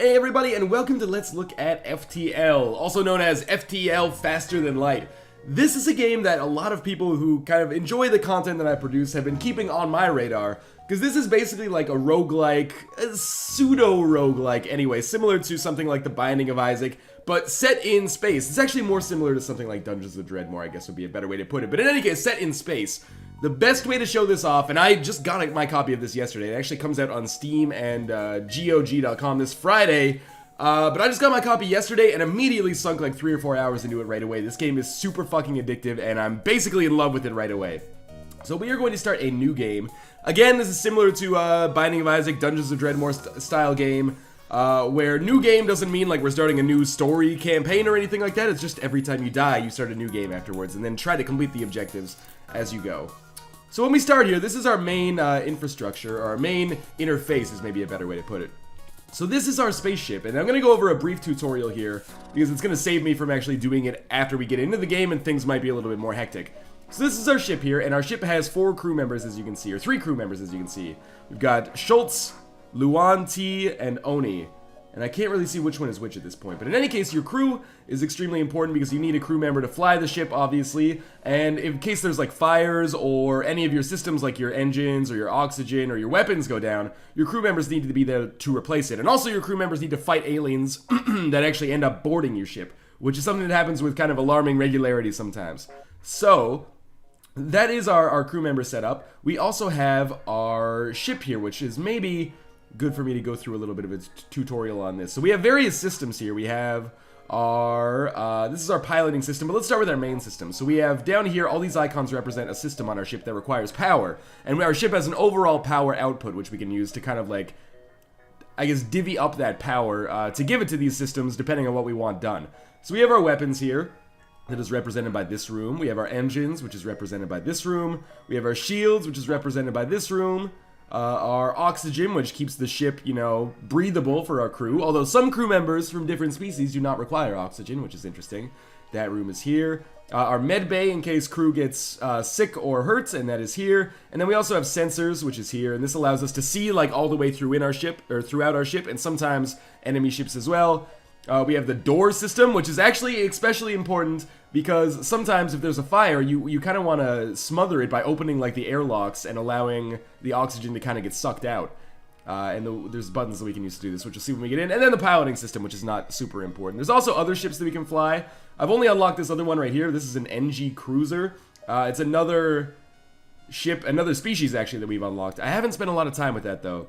Hey everybody, and welcome to Let's Look at FTL, also known as FTL Faster Than Light. This is a game that a lot of people who kind of enjoy the content that I produce have been keeping on my radar, because this is basically like a roguelike, a pseudo-roguelike anyway, similar to something like The Binding of Isaac, but set in space. It's actually more similar to something like Dungeons of Dreadmore, I guess would be a better way to put it, but in any case, set in space. The best way to show this off, and I just got my copy of this yesterday, it actually comes out on Steam and GOG.com this Friday, but I just got my copy yesterday and immediately sunk like 3 or 4 hours into it right away. This game is super fucking addictive and I'm basically in love with it right away. So we are going to start a new game. Again, this is similar to Binding of Isaac, Dungeons of Dreadmore style game, where new game doesn't mean like we're starting a new story campaign or anything like that. It's just every time you die, you start a new game afterwards and then try to complete the objectives as you go. So when we start here, this is our main infrastructure, or our main interface is maybe a better way to put it. So this is our spaceship, and I'm going to go over a brief tutorial here, because it's going to save me from actually doing it after we get into the game, and things might be a little bit more hectic. So this is our ship here, and our ship has 4 crew members as you can see, or 3 crew members as you can see. We've got Schultz, Luan T, and Oni. And I can't really see which one is which at this point. But in any case, your crew is extremely important because you need a crew member to fly the ship, obviously. And in case there's like fires or any of your systems like your engines or your oxygen or your weapons go down, your crew members need to be there to replace it. And also your crew members need to fight aliens that actually end up boarding your ship, which is something that happens with kind of alarming regularity sometimes. So that is our crew member setup. We also have our ship here, which is maybe good for me to go through a little bit of a tutorial on this. So we have various systems here. We have our, this is our piloting system, but let's start with our main system. So we have down here, all these icons represent a system on our ship that requires power. And our ship has an overall power output, which we can use to kind of like, I guess, divvy up that power to give it to these systems depending on what we want done. So we have our weapons here. That is represented by this room. We have our engines, which is represented by this room. We have our shields, which is represented by this room. Our oxygen, which keeps the ship, you know, breathable for our crew. Although some crew members from different species do not require oxygen, which is interesting. That room is here. Our med bay, in case crew gets sick or hurts, and that is here. And then we also have sensors, which is here. And this allows us to see, like, all the way through in our ship, or throughout our ship, and sometimes enemy ships as well. We have the door system, which is actually especially important because sometimes if there's a fire, you kind of want to smother it by opening like the airlocks and allowing the oxygen to kind of get sucked out. There's buttons that we can use to do this, which we'll see when we get in. And then the piloting system, which is not super important. There's also other ships that we can fly. I've only unlocked this other one right here. This is an NG cruiser. It's another ship, another species actually that we've unlocked. I haven't spent a lot of time with that though.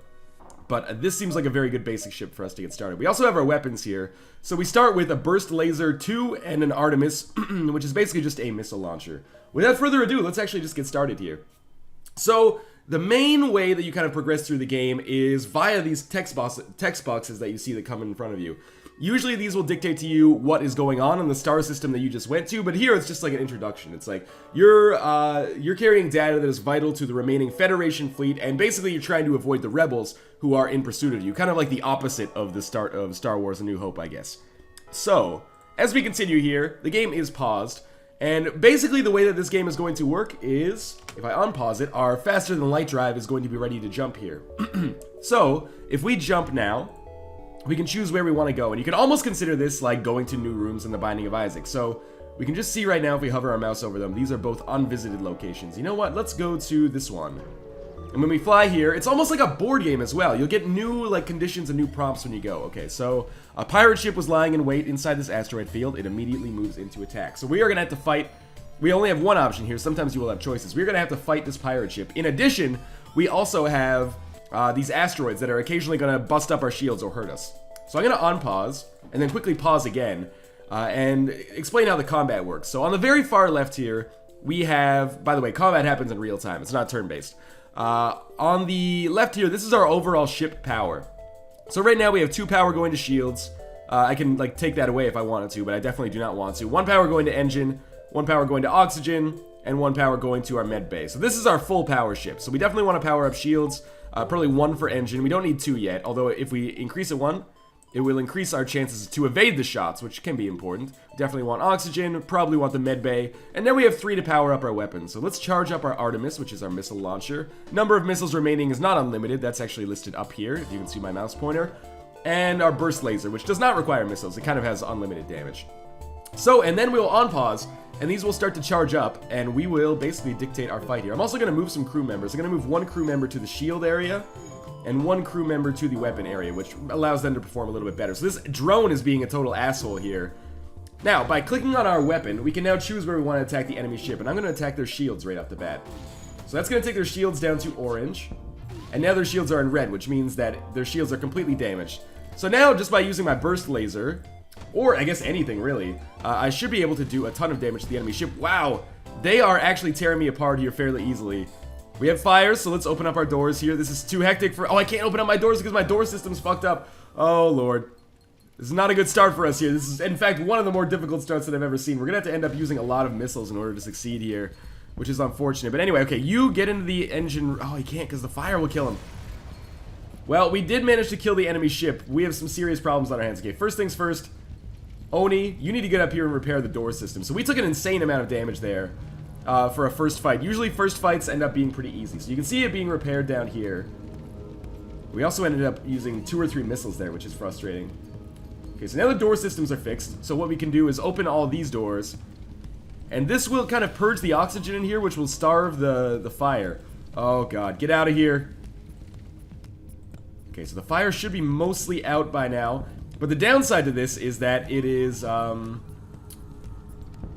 But this seems like a very good basic ship for us to get started. We also have our weapons here. So we start with a Burst Laser 2 and an Artemis, which is basically just a missile launcher. Without further ado, let's actually just get started here. So the main way that you kind of progress through the game is via these text boxes that you see that come in front of you. Usually these will dictate to you what is going on in the star system that you just went to, but here it's just like an introduction. It's like you're carrying data that is vital to the remaining Federation fleet, and basically you're trying to avoid the rebels who are in pursuit of you. Kind of like the opposite of the start of Star Wars A New Hope, I guess. So, as we continue here, the game is paused, and basically the way that this game is going to work is, if I unpause it, our faster than light drive is going to be ready to jump here. So, if we jump now, we can choose where we want to go, and you can almost consider this like going to new rooms in The Binding of Isaac. So we can just see right now if we hover our mouse over them, these are both unvisited locations. You know what? Let's go to this one. And when we fly here, it's almost like a board game as well. You'll get new like conditions and new prompts when you go. Okay, so a pirate ship was lying in wait inside this asteroid field. It immediately moves into attack. So we are going to have to fight. We only have one option here. Sometimes you will have choices. We're going to have to fight this pirate ship. In addition, we also have these asteroids that are occasionally going to bust up our shields or hurt us. So I'm going to unpause, and then quickly pause again, and explain how the combat works. So on the very far left here, we have, by the way, combat happens in real time. It's not turn-based. On the left here, this is our overall ship power. So right now we have 2 power going to shields. I can like take that away if I wanted to, but I definitely do not want to. 1 power going to engine, 1 power going to oxygen, and 1 power going to our med bay. So this is our full power ship. So we definitely want to power up shields. Probably 1 for engine. We don't need 2 yet, although if we increase it 1, it will increase our chances to evade the shots, which can be important. Definitely want oxygen, probably want the med bay, and then we have 3 to power up our weapons. So let's charge up our Artemis, which is our missile launcher. Number of missiles remaining is not unlimited. That's actually listed up here, if you can see my mouse pointer. and our burst laser, which does not require missiles. It kind of has unlimited damage. So, and then we'll unpause, and these will start to charge up, and we will basically dictate our fight here. I'm also going to move some crew members. I'm going to move one crew member to the shield area, and one crew member to the weapon area, which allows them to perform a little bit better. So this drone is being a total asshole here. Now, by clicking on our weapon, we can now choose where we want to attack the enemy ship, and I'm going to attack their shields right off the bat. So that's going to take their shields down to orange, and now their shields are in red, which means that their shields are completely damaged. So now, just by using my burst laser, or I guess anything really, I should be able to do a ton of damage to the enemy ship. Wow, they are actually tearing me apart here fairly easily. We have fires, so let's open up our doors here. This is too hectic for... Oh, I can't open up my doors because my door system's fucked up. Oh, Lord. This is not a good start for us here. This is, in fact, one of the more difficult starts that I've ever seen. We're going to have to end up using a lot of missiles in order to succeed here, which is unfortunate. But anyway, okay, you get into the engine... Oh, he can't because the fire will kill him. Well, we did manage to kill the enemy ship. We have some serious problems on our hands. Okay, first things first. Oni, you need to get up here and repair the door system. So we took an insane amount of damage there. For a first fight. Usually first fights end up being pretty easy. So you can see it being repaired down here. We also ended up using 2 or 3 missiles there, which is frustrating. Okay, so now the door systems are fixed. So what we can do is open all these doors. And this will kind of purge the oxygen in here, which will starve the fire. Oh god, get out of here. Okay, so the fire should be mostly out by now. But the downside to this is that it is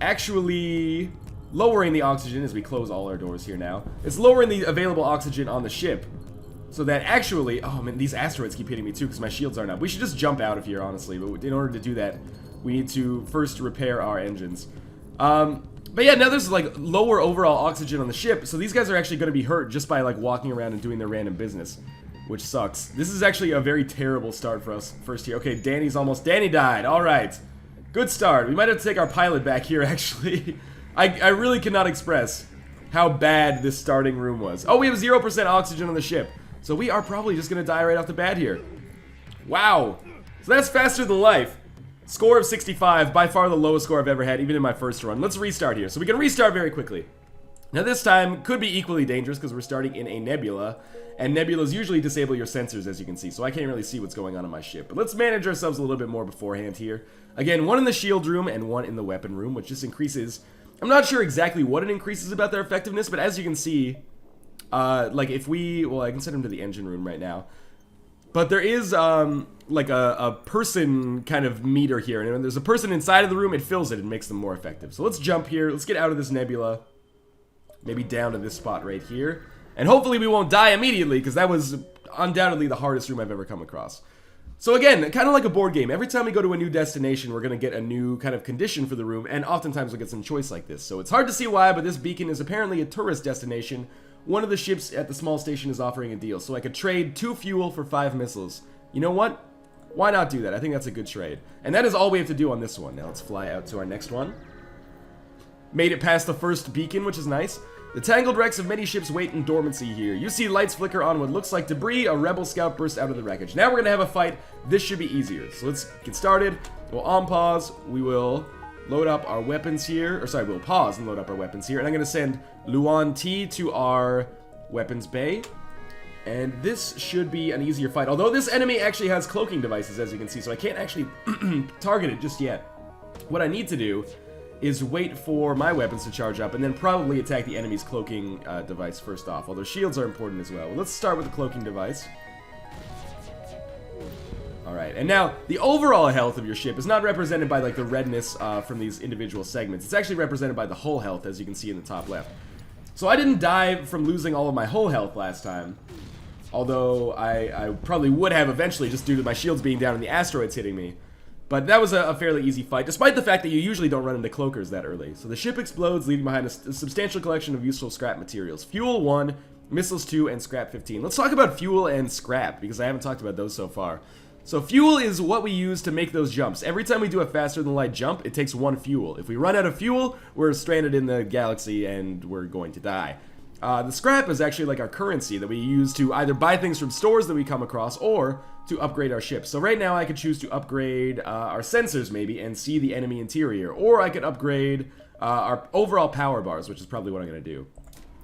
actually... lowering the oxygen as we close all our doors here now. It's lowering the available oxygen on the ship. So that actually... Oh, man, these asteroids keep hitting me too because my shields aren't up. We should just jump out of here, honestly. But in order to do that, we need to first repair our engines. But yeah, now there's like lower overall oxygen on the ship. So these guys are actually going to be hurt just by like walking around and doing their random business. Which sucks. This is actually a very terrible start for us first here. Okay, Danny died. Alright. Good start. We might have to take our pilot back here, actually. I really cannot express how bad this starting room was. Oh, we have 0% oxygen on the ship. So we are probably just going to die right off the bat here. Wow. So that's faster than life. Score of 65, by far the lowest score I've ever had, even in my first run. Let's restart here. So we can restart very quickly. Now this time could be equally dangerous because we're starting in a nebula. And nebulas usually disable your sensors, as you can see. So I can't really see what's going on my ship. But let's manage ourselves a little bit more beforehand here. Again, one in the shield room and one in the weapon room, which just increases... I'm not sure exactly what it increases about their effectiveness, but as you can see, like if we, well, I can send him to the engine room right now, but there is like a person kind of meter here, and when there's a person inside of the room, it fills it and makes them more effective. So let's jump here, let's get out of this nebula, maybe down to this spot right here, and hopefully we won't die immediately, because that was undoubtedly the hardest room I've ever come across. So again, kind of like a board game, every time we go to a new destination, we're going to get a new kind of condition for the room, and oftentimes we'll get some choice like this. So it's hard to see why, but this beacon is apparently a tourist destination. One of the ships at the small station is offering a deal, so I could trade 2 fuel for 5 missiles. You know what? Why not do that? I think that's a good trade. And that is all we have to do on this one. Now let's fly out to our next one. Made it past the first beacon, which is nice. The tangled wrecks of many ships wait in dormancy here. You see lights flicker on what looks like debris. A rebel scout bursts out of the wreckage. Now we're going to have a fight. This should be easier. So let's get started. We'll on pause. We will load up our weapons here. Or sorry, we'll pause and load up our weapons here. And I'm going to send Luan T to our weapons bay. And this should be an easier fight. Although this enemy actually has cloaking devices, as you can see. So I can't actually target it just yet. What I need to do is wait for my weapons to charge up, and then probably attack the enemy's cloaking device first off, although shields are important as well. Let's start with the cloaking device. Alright, and now, the overall health of your ship is not represented by like the redness from these individual segments. It's actually represented by the hull health, as you can see in the top left. So I didn't die from losing all of my hull health last time, although I probably would have eventually, just due to my shields being down and the asteroids hitting me. But that was a fairly easy fight, despite the fact that you usually don't run into cloakers that early. So the ship explodes, leaving behind a substantial collection of useful scrap materials. Fuel 1, missiles 2, and scrap 15. Let's talk about fuel and scrap, because I haven't talked about those so far. So fuel is what we use to make those jumps. Every time we do a faster-than-light jump, it takes 1 fuel. If we run out of fuel, we're stranded in the galaxy and we're going to die. The scrap is actually like our currency that we use to either buy things from stores that we come across or to upgrade our ship. So right now I could choose to upgrade our sensors maybe and see the enemy interior, or I could upgrade our overall power bars, which is probably what I'm going to do.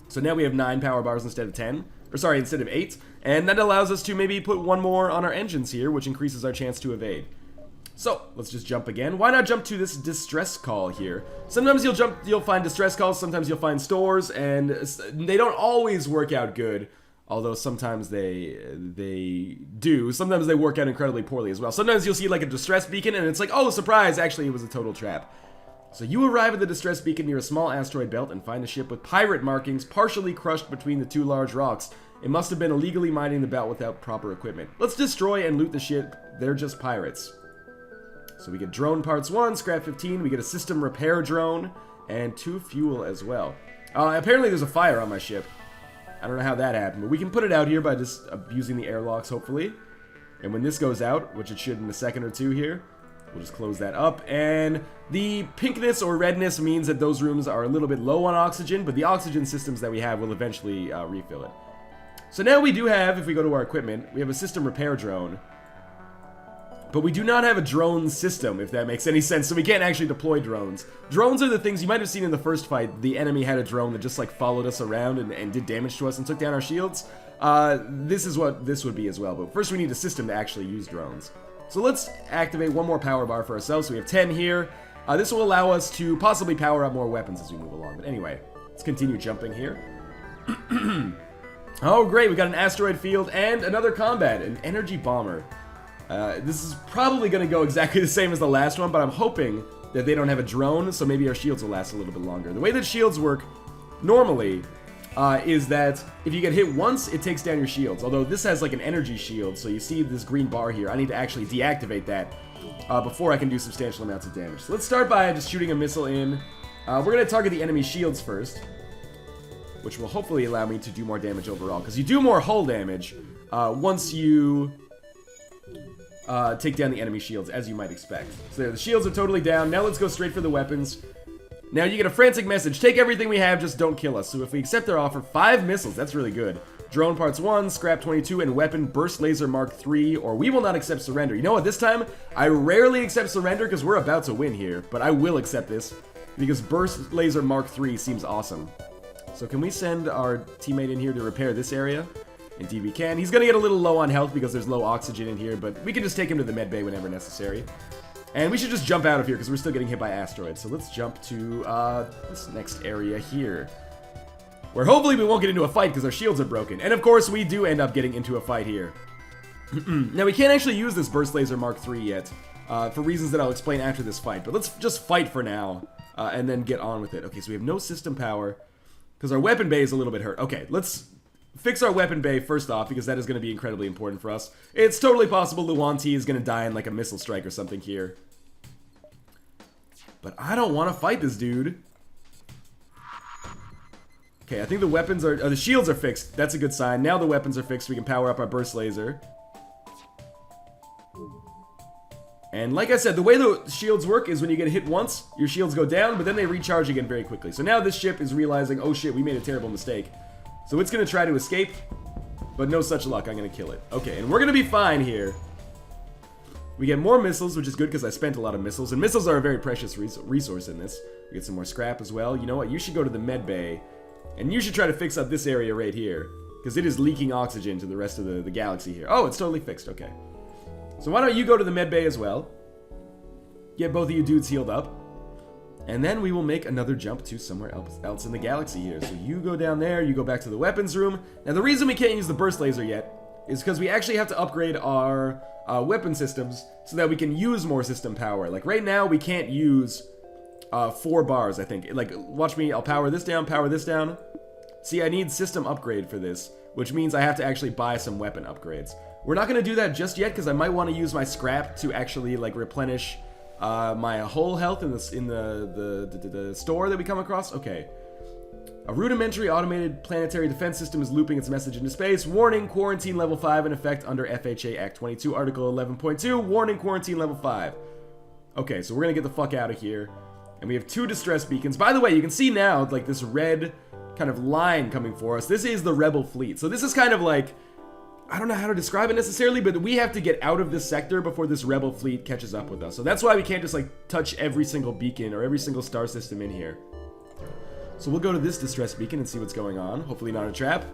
So now we have 9 power bars instead of 10. or sorry, instead of 8. And that allows us to maybe put one more on our engines here, which increases our chance to evade. So, let's just jump again. Why not jump to this distress call here? Sometimes you'll find distress calls, sometimes you'll find stores, and they don't always work out good. Although sometimes they do. Sometimes they work out incredibly poorly as well. Sometimes you'll see like a distress beacon and it's like, oh, surprise, actually it was a total trap. So you arrive at the distress beacon near a small asteroid belt and find a ship with pirate markings partially crushed between the two large rocks. It must have been illegally mining the belt without proper equipment. Let's destroy and loot the ship. They're just pirates. So we get drone parts 1, scrap 15, we get a system repair drone, and 2 fuel as well. Apparently there's a fire on my ship. I don't know how that happened, but we can put it out here by just using the airlocks, hopefully. And when this goes out, which it should in a second or two here, we'll just close that up. And the pinkness or redness means that those rooms are a little bit low on oxygen, but the oxygen systems that we have will eventually refill it. So now we do have, if we go to our equipment, we have a system repair drone. But we do not have a drone system, if that makes any sense, so we can't actually deploy drones. Drones are the things you might have seen in the first fight. The enemy had a drone that just like followed us around and did damage to us and took down our shields. This is what this would be as well, but first we need a system to actually use drones. So let's activate one more power bar for ourselves. So we have 10 here. This will allow us to possibly power up more weapons as we move along. But anyway, let's continue jumping here. Oh great, we got an asteroid field and another combat, an energy bomber. This is probably going to go exactly the same as the last one, but I'm hoping that they don't have a drone, so maybe our shields will last a little bit longer. The way that shields work normally is that if you get hit once, it takes down your shields. Although this has like an energy shield, so you see this green bar here. I need to actually deactivate that before I can do substantial amounts of damage. So let's start by just shooting a missile in. We're going to target the enemy shields first, which will hopefully allow me to do more damage overall. Because you do more hull damage once you take down the enemy shields, as you might expect. So there, the shields are totally down. Now let's go straight for the weapons. Now you get a frantic message. Take everything we have, just don't kill us. So if we accept their offer, 5 missiles. That's really good. Drone parts 1, scrap 22, and weapon burst laser mark 3, or we will not accept surrender. You know what, this time, I rarely accept surrender because we're about to win here. But I will accept this because burst laser mark 3 seems awesome. So can we send our teammate in here to repair this area? Indeed we can. He's going to get a little low on health because there's low oxygen in here, but we can just take him to the med bay whenever necessary. And we should just jump out of here because we're still getting hit by asteroids. So let's jump to this next area here, where hopefully we won't get into a fight because our shields are broken. And of course we do end up getting into a fight here. Now we can't actually use this burst laser mark 3 yet, for reasons that I'll explain after this fight. But let's just fight for now, and then get on with it. Okay, so we have no system power because our weapon bay is a little bit hurt. Okay, let's fix our weapon bay first off, because that is going to be incredibly important for us. It's totally possible Luan T is going to die in like a missile strike or something here. But I don't want to fight this dude. Okay, I think the weapons are... the shields are fixed. That's a good sign. Now the weapons are fixed. We can power up our burst laser. And like I said, the way the shields work is when you get hit once, your shields go down, but then they recharge again very quickly. So now this ship is realizing, oh shit, we made a terrible mistake. So it's going to try to escape, but no such luck. I'm going to kill it. Okay, and we're going to be fine here. We get more missiles, which is good because I spent a lot of missiles. And missiles are a very precious resource in this. We get some more scrap as well. You know what? You should go to the med bay. And you should try to fix up this area right here, because it is leaking oxygen to the rest of the galaxy here. Oh, it's totally fixed. Okay. So why don't you go to the med bay as well? Get both of you dudes healed up. And then we will make another jump to somewhere else in the galaxy here. So you go down there, you go back to the weapons room. Now the reason we can't use the burst laser yet is because we actually have to upgrade our weapon systems so that we can use more system power. Like right now we can't use 4 bars, I think. Like, watch me, I'll power this down, power this down. See, I need system upgrade for this, which means I have to actually buy some weapon upgrades. We're not going to do that just yet because I might want to use my scrap to actually like replenish my whole health in the store that we come across. Okay. A rudimentary automated planetary defense system is looping its message into space. Warning, quarantine level 5 in effect under FHA Act 22, Article 11.2. Warning, quarantine level 5. Okay, so we're going to get the fuck out of here. And we have 2 distress beacons. By the way, you can see now, like, this red kind of line coming for us. This is the rebel fleet. So this is kind of like, I don't know how to describe it necessarily, but we have to get out of this sector before this rebel fleet catches up with us. So that's why we can't just, like, touch every single beacon or every single star system in here. So we'll go to this distress beacon and see what's going on. Hopefully not a trap.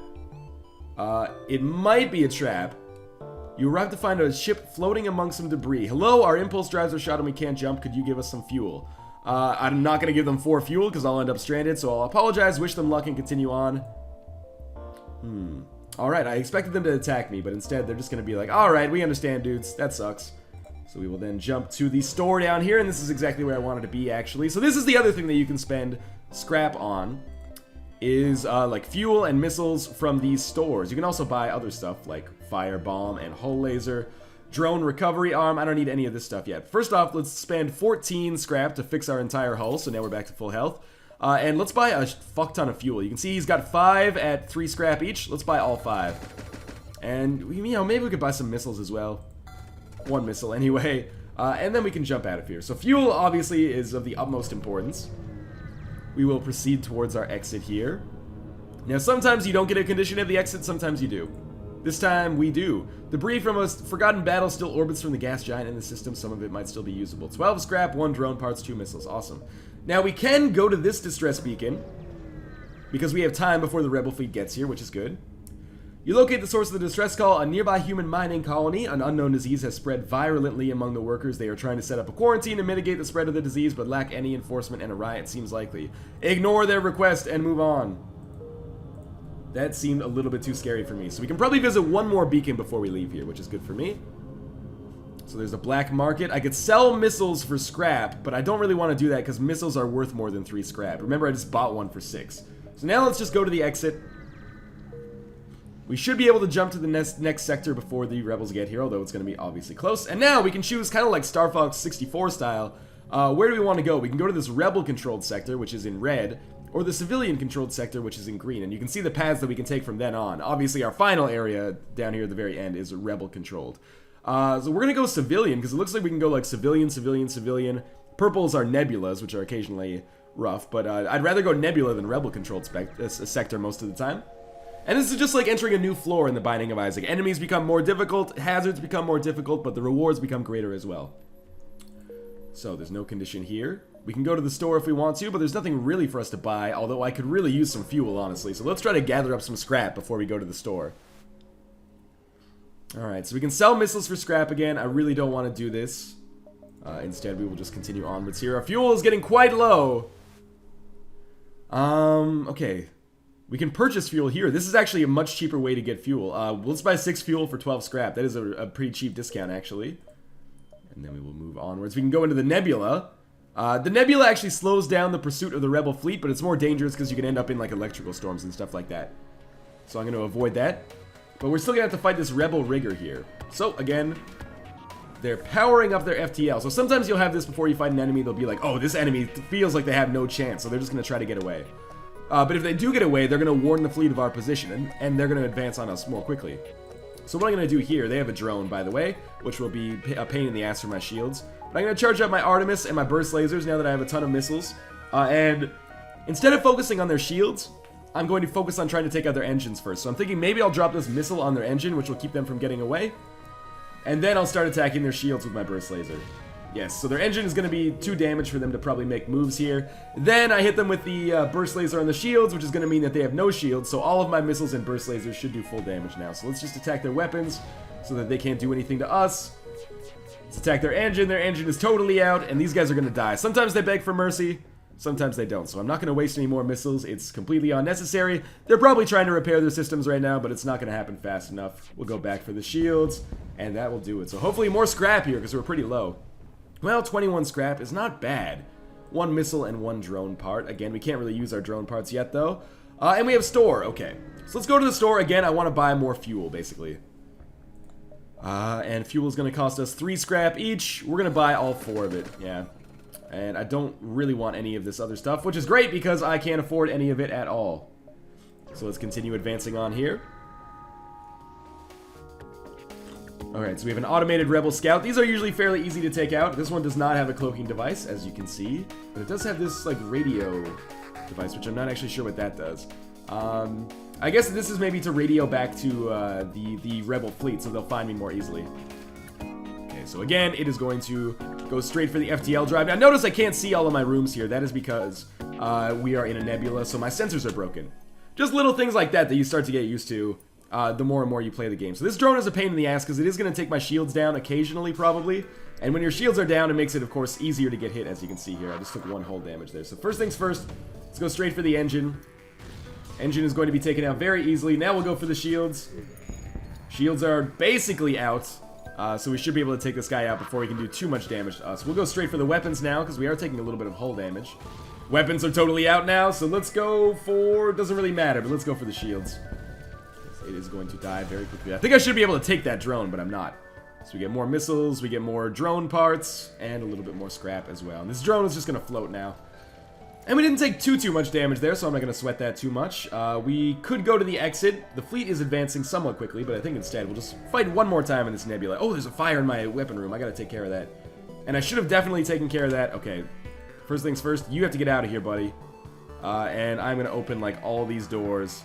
It might be a trap. You arrive to find a ship floating among some debris. Hello, our impulse drives are shot and we can't jump. Could you give us some fuel? I'm not going to give them 4 fuel because I'll end up stranded, so I'll apologize, wish them luck, and continue on. Alright, I expected them to attack me, but instead they're just going to be like, alright, we understand, dudes. That sucks. So we will then jump to the store down here, and this is exactly where I wanted to be, actually. So this is the other thing that you can spend scrap on, is like fuel and missiles from these stores. You can also buy other stuff like fire bomb and hull laser, drone recovery arm. I don't need any of this stuff yet. First off, let's spend 14 scrap to fix our entire hull, so now we're back to full health. And let's buy a fuck ton of fuel. You can see he's got 5 at 3 scrap each. Let's buy all 5. And, you know, maybe we could buy some missiles as well. 1 missile anyway. And then we can jump out of here. So fuel, obviously, is of the utmost importance. We will proceed towards our exit here. Now, sometimes you don't get a condition at the exit, sometimes you do. This time, we do. Debris from a forgotten battle still orbits from the gas giant in the system. Some of it might still be usable. 12 scrap, 1 drone parts, 2 missiles. Awesome. Now, we can go to this distress beacon, because we have time before the rebel fleet gets here, which is good. You locate the source of the distress call, a nearby human mining colony. An unknown disease has spread virulently among the workers. They are trying to set up a quarantine to mitigate the spread of the disease, but lack any enforcement, and a riot seems likely. Ignore their request and move on. That seemed a little bit too scary for me. So we can probably visit 1 more beacon before we leave here, which is good for me. So there's a black market. I could sell missiles for scrap, but I don't really want to do that because missiles are worth more than 3 scrap. Remember, I just bought 1 for 6. So now let's just go to the exit. We should be able to jump to the next sector before the rebels get here, although it's going to be obviously close. And now we can choose, kind of like Star Fox 64 style, where do we want to go? We can go to this rebel-controlled sector, which is in red, or the civilian-controlled sector, which is in green. And you can see the paths that we can take from then on. Obviously, our final area down here at the very end is rebel-controlled. So we're going to go civilian, because it looks like we can go like civilian, civilian, civilian. Purples are nebulas, which are occasionally rough, but I'd rather go nebula than rebel-controlled sector most of the time. And this is just like entering a new floor in the Binding of Isaac. Enemies become more difficult, hazards become more difficult, but the rewards become greater as well. So there's no condition here. We can go to the store if we want to, but there's nothing really for us to buy, although I could really use some fuel, honestly. So let's try to gather up some scrap before we go to the store. Alright, so we can sell missiles for scrap again. I really don't want to do this. Instead, we will just continue onwards here. Our fuel is getting quite low. Okay. We can purchase fuel here. This is actually a much cheaper way to get fuel. Let's buy 6 fuel for 12 scrap. That is a pretty cheap discount, actually. And then we will move onwards. We can go into the nebula. The nebula actually slows down the pursuit of the rebel fleet, but it's more dangerous because you can end up in like electrical storms and stuff like that. So I'm going to avoid that. But we're still going to have to fight this rebel rigger here. So, again, they're powering up their FTL. So sometimes you'll have this before you fight an enemy. They'll be like, oh, this enemy feels like they have no chance. So they're just going to try to get away. But if they do get away, they're going to warn the fleet of our position, and they're going to advance on us more quickly. So what I'm going to do here, they have a drone, by the way, which will be a pain in the ass for my shields. But I'm going to charge up my Artemis and my burst lasers now that I have a ton of missiles. And instead of focusing on their shields, I'm going to focus on trying to take out their engines first. So I'm thinking maybe I'll drop this missile on their engine, which will keep them from getting away. And then I'll start attacking their shields with my burst laser. Yes, so their engine is going to be too damaged for them to probably make moves here. Then I hit them with the burst laser on the shields, which is going to mean that they have no shields. So all of my missiles and burst lasers should do full damage now. So let's just attack their weapons so that they can't do anything to us. Let's attack their engine. Their engine is totally out, and these guys are going to die. Sometimes they beg for mercy, sometimes they don't. So I'm not going to waste any more missiles. It's completely unnecessary. They're probably trying to repair their systems right now, but it's not going to happen fast enough. We'll go back for the shields, and that will do it. So hopefully more scrap here, because we're pretty low. Well, 21 scrap is not bad. 1 missile and 1 drone part. Again, we can't really use our drone parts yet, though. And we have store. Okay. So let's go to the store. Again, I want to buy more fuel, basically. And fuel is going to cost us 3 scrap each. We're going to buy all 4 of it. Yeah. And I don't really want any of this other stuff, which is great because I can't afford any of it at all. So let's continue advancing on here. Alright, so we have an automated rebel scout. These are usually fairly easy to take out. This one does not have a cloaking device, as you can see. But it does have this, like, radio device, which I'm not actually sure what that does. I guess this is maybe to radio back to the rebel fleet, so they'll find me more easily. Okay, so again, it is going to go straight for the FTL drive. Now, notice I can't see all of my rooms here. That is because we are in a nebula, so my sensors are broken. Just little things like that that you start to get used to the more and more you play the game. So this drone is a pain in the ass because it is going to take my shields down occasionally, probably. And when your shields are down, it makes it, of course, easier to get hit, as you can see here. I just took 1 hull damage there. So first things first, let's go straight for the engine. Engine is going to be taken out very easily. Now we'll go for the shields. Shields are basically out. So we should be able to take this guy out before he can do too much damage to us. We'll go straight for the weapons now, because we are taking a little bit of hull damage. Weapons are totally out now, so let's go for... Doesn't really matter, but let's go for the shields. It is going to die very quickly. I think I should be able to take that drone, but I'm not. So we get more missiles, we get more drone parts, and a little bit more scrap as well. And this drone is just going to float now. And we didn't take too much damage there, so I'm not going to sweat that too much. We could go to the exit. The fleet is advancing somewhat quickly, but I think instead we'll just fight one more time in this nebula. Oh, there's a fire in my weapon room. I got to take care of that. And I should have definitely taken care of that. Okay, first things first, you have to get out of here, buddy. And I'm going to open, like, all these doors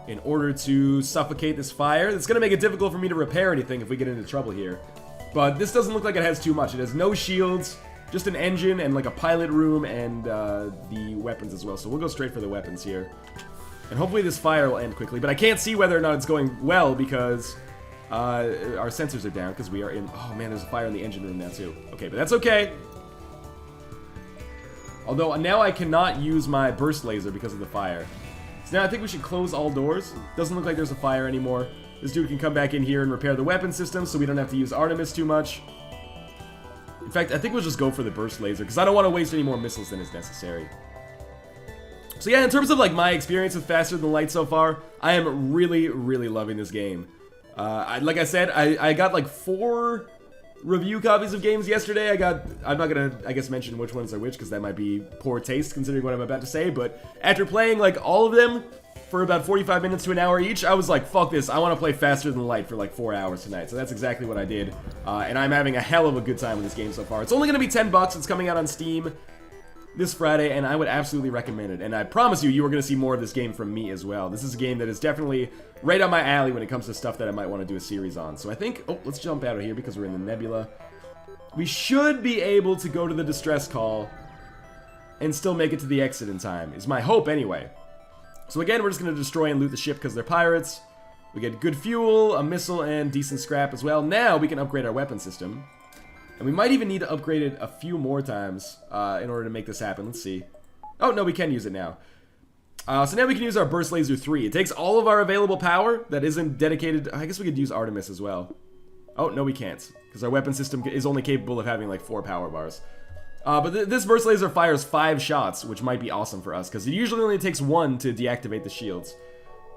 in order to suffocate this fire. It's going to make it difficult for me to repair anything if we get into trouble here. But this doesn't look like it has too much. It has no shields. Just an engine and like a pilot room and the weapons as well. So we'll go straight for the weapons here. And hopefully this fire will end quickly. But I can't see whether or not it's going well because our sensors are down because we are in... Oh man, there's a fire in the engine room now too. Okay, but that's okay. Although now I cannot use my burst laser because of the fire. So now I think we should close all doors. Doesn't look like there's a fire anymore. This dude can come back in here and repair the weapon system so we don't have to use Artemis too much. In fact, I think we'll just go for the burst laser, because I don't want to waste any more missiles than is necessary. So yeah, in terms of like my experience with Faster Than Light so far, I am really loving this game. Like I said, I got like 4 review copies of games yesterday. I'm not gonna, I guess, mention which ones are which, because that might be poor taste considering what I'm about to say, but after playing like all of them for about 45 minutes to an hour each, I was like, fuck this, I want to play Faster Than Light for like 4 hours tonight. So that's exactly what I did, and I'm having a hell of a good time with this game so far. It's only going to be $10, it's coming out on Steam this Friday, and I would absolutely recommend it. And I promise you, you are going to see more of this game from me as well. This is a game that is definitely right up my alley when it comes to stuff that I might want to do a series on. So I think, oh, let's jump out of here because we're in the nebula. We should be able to go to the distress call and still make it to the exit in time, is my hope anyway. So again, we're just going to destroy and loot the ship because they're pirates. We get good fuel, a missile, and decent scrap as well. Now we can upgrade our weapon system. And we might even need to upgrade it a few more times in order to make this happen. Let's see. Oh, no, we can use it now. So now we can use our Burst Laser 3. It takes all of our available power that isn't dedicated... I guess we could use Artemis as well. Oh, no, we can't. Because our weapon system is only capable of having like 4 power bars. But this burst laser fires 5 shots, which might be awesome for us, because it usually only takes 1 to deactivate the shields.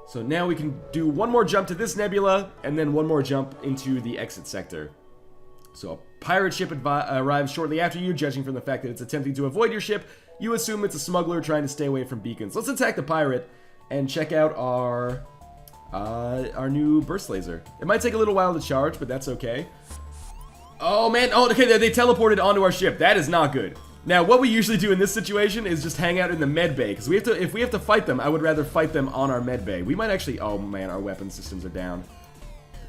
So now we can do one more jump to this nebula, and then one more jump into the exit sector. So a pirate ship arrives shortly after you. Judging from the fact that it's attempting to avoid your ship, you assume it's a smuggler trying to stay away from beacons. Let's attack the pirate and check out our new burst laser. It might take a little while to charge, but that's okay. Oh man, oh okay, they teleported onto our ship. That is not good. Now, what we usually do in this situation is just hang out in the med bay, because if we have to fight them, I would rather fight them on our med bay. We might actually, oh man, our weapon systems are down.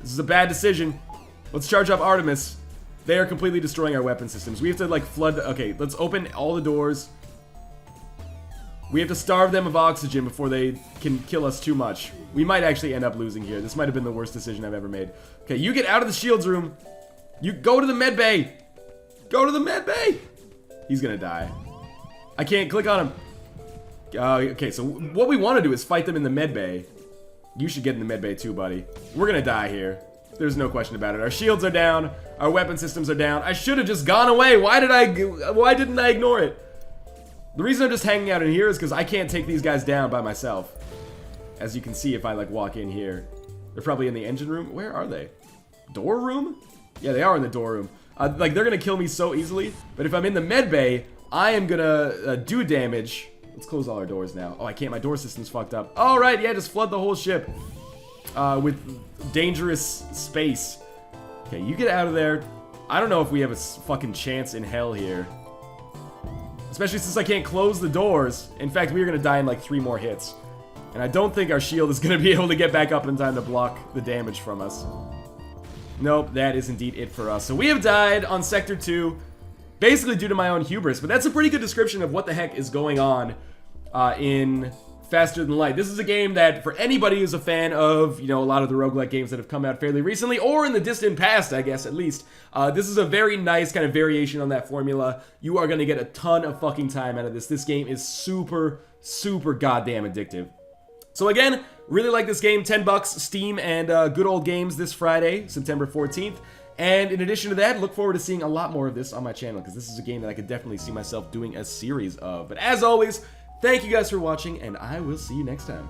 This is a bad decision. Let's charge up Artemis. They are completely destroying our weapon systems. We have to like flood, okay, let's open all the doors. We have to starve them of oxygen before they can kill us too much. We might actually end up losing here. This might have been the worst decision I've ever made. Okay, you get out of the shields room. You go to the med bay. Go to the med bay. He's gonna die. I can't click on him. Okay, so what we want to do is fight them in the med bay. You should get in the med bay too, buddy. We're gonna die here. There's no question about it. Our shields are down. Our weapon systems are down. I should have just gone away. Why didn't I ignore it? The reason I'm just hanging out in here is because I can't take these guys down by myself. As you can see if I like walk in here. They're probably in the engine room. Where are they? Door room? Yeah, they are in the door room. Like, they're gonna kill me so easily. But if I'm in the med bay, I am gonna do damage. Let's close all our doors now. Oh, I can't. My door system's fucked up. All right, yeah, just flood the whole ship with dangerous space. Okay, you get out of there. I don't know if we have a fucking chance in hell here. Especially since I can't close the doors. In fact, we are gonna die in like 3 more hits. And I don't think our shield is gonna be able to get back up in time to block the damage from us. Nope, that is indeed it for us. So we have died on Sector 2, basically due to my own hubris, but that's a pretty good description of what the heck is going on in faster than light. This is a game that, for anybody who's a fan of, you know, a lot of the roguelike games that have come out fairly recently, or in the distant past, I guess, at least, this is a very nice kind of variation on that formula. You are going to get a ton of fucking time out of this. This game is super, super goddamn addictive. So again, really like this game. $10, Steam and Good Old Games this Friday, September 14th. And in addition to that, look forward to seeing a lot more of this on my channel, because this is a game that I could definitely see myself doing a series of. But as always, thank you guys for watching, and I will see you next time.